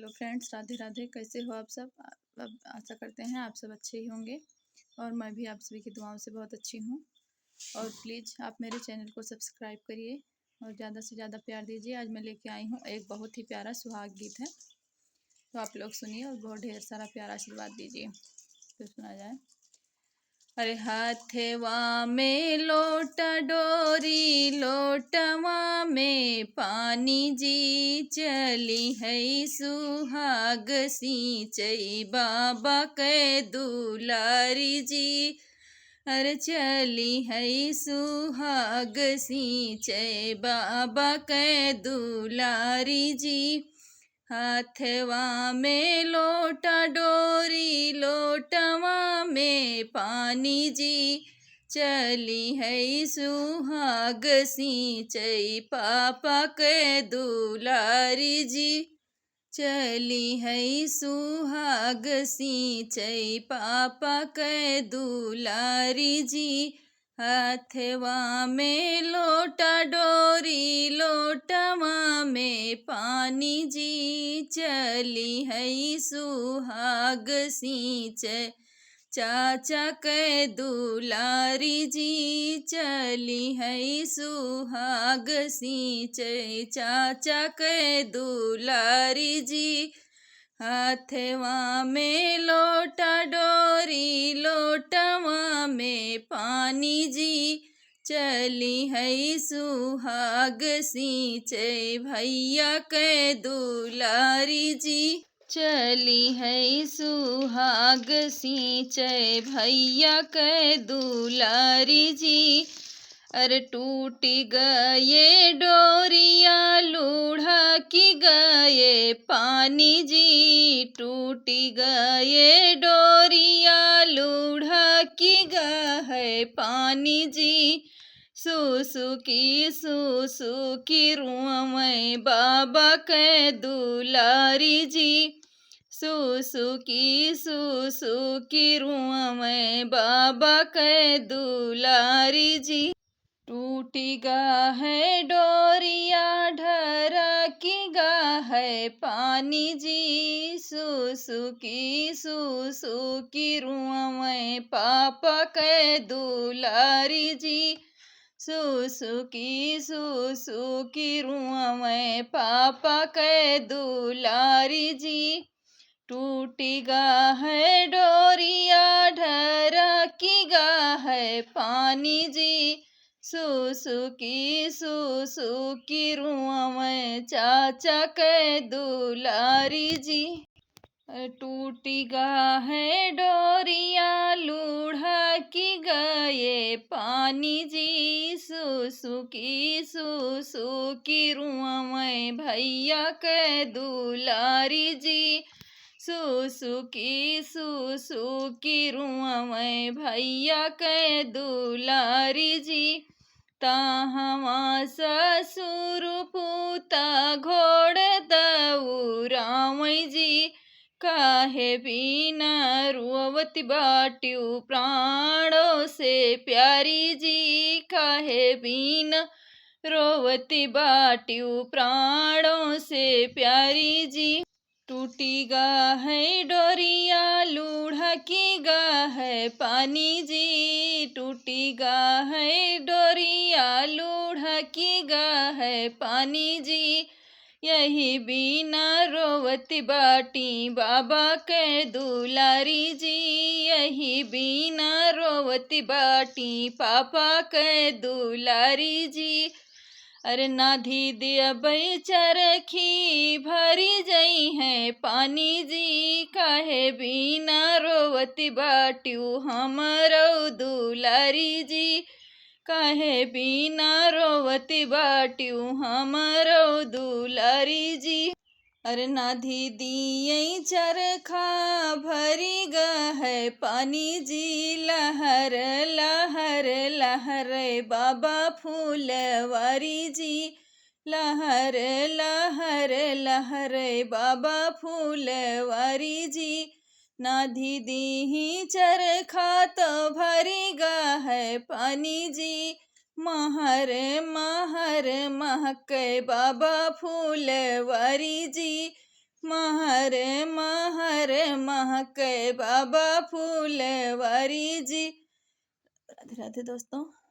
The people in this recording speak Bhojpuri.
Hello friends, Radhe Radhe. कैसे हो आप सब? अब आशा करते हैं आप सब अच्छे ही होंगे और मैं भी आप सभी की दुआओं से बहुत अच्छी हूँ। और प्लीज़ आप मेरे चैनल को सब्सक्राइब करिए और ज़्यादा से ज़्यादा प्यार दीजिए। आज मैं लेके आई हूँ एक बहुत ही प्यारा सुहाग गीत है, तो आप लोग सुनिए और बहुत ढेर सारा प्यारा आशीर्वाद दीजिए। तो सुना जाए। अरे हाथवा में लोटा डोरी, लोटवा में पानी जी, चली है सुहाग सिंचई बाबा के दुलारी जी। अरे चली है सुहाग सिंचई बाबा के दुलारी जी। हाथवा में लोटा डोरी, लोटवा में पानी जी, चली है सुहाग सिंचई पापा के दुलारी जी। चली है सुहाग सिंचई पापा के दुलारी जी। हाथवा में लोटा डोरी, लोटवा में पानी जी, चली है सुहाग सिंचई चाचा के दुलारी जी। चली है सुहाग सिंचई चाचा के दुलारी जी। हाथवा में लोटा डोरी, लोटवा में पानी जी, चली है सुहाग सिंचई भैया के दुलारी जी। चली है सुहाग सिंचई भैया के दुलारी जी। अरे टूटी गए डोरिया, लूढ़ा की गए पानी जी। टूटी गए डोरिया, लूढ़ा की गए पानी जी। सुसुकी रुआं बाबा के दुलारी जी। सुसुकी रुआं बाबा के दुलारी जी। टूटी गा है डोरिया, ढरकी गा है पानी जी। सुसुकी रुआं पापा के दुलारी जी। सुसुकी रुआं पापा के दुलारी जी। टूटी गा है डोरिया, ढरकी गा है पानी जी। सुसुकी रुआं चाचा के दुलारी जी। टूटी गा है डोरिया, लूढ़ा की गए पानी जी। सुसुकी रुआं भैया के दुलारी जी। सुसुकी रुआं भैया के दुलारी जी। ताहवा ससुर पूता घोड़ दउरावई जी। काहे बिना रुअवती बाट्यू प्राणों से प्यारी जी। काहे बिना रोवती बाट्यू प्राणों से प्यारी जी। टूटी गा है डोरिया, लूढ़ा की गा है पानी जी। टूटी गा है डोरिया, लूढ़ा की गा है पानी जी। यही बिना रोवती बाटी बाबा के दुलारी जी। यही बिना रोवती बाटी पापा के दुलारी जी। अरे नाधी दिया बई चरखी, भरी जई है पानी जी। काहे बिना रोवती बाट्यू हमरो दुलारी जी। काहे बिना रोवती बाट्यू हमरो दुलारी जी। अरे नाधी दियई चरखा, भरी है पानी जी। लहर लहर लहरे बाबा फूलवारी जी। लहर लहर लहरे बाबा फूलवारी जी। नाधी दीही चरखा तो भरी है पानी जी। महर महर महके बाबा फूलवारी जी। महर महर महके बाबा फूलवारी जी। राधे राधे दोस्तों।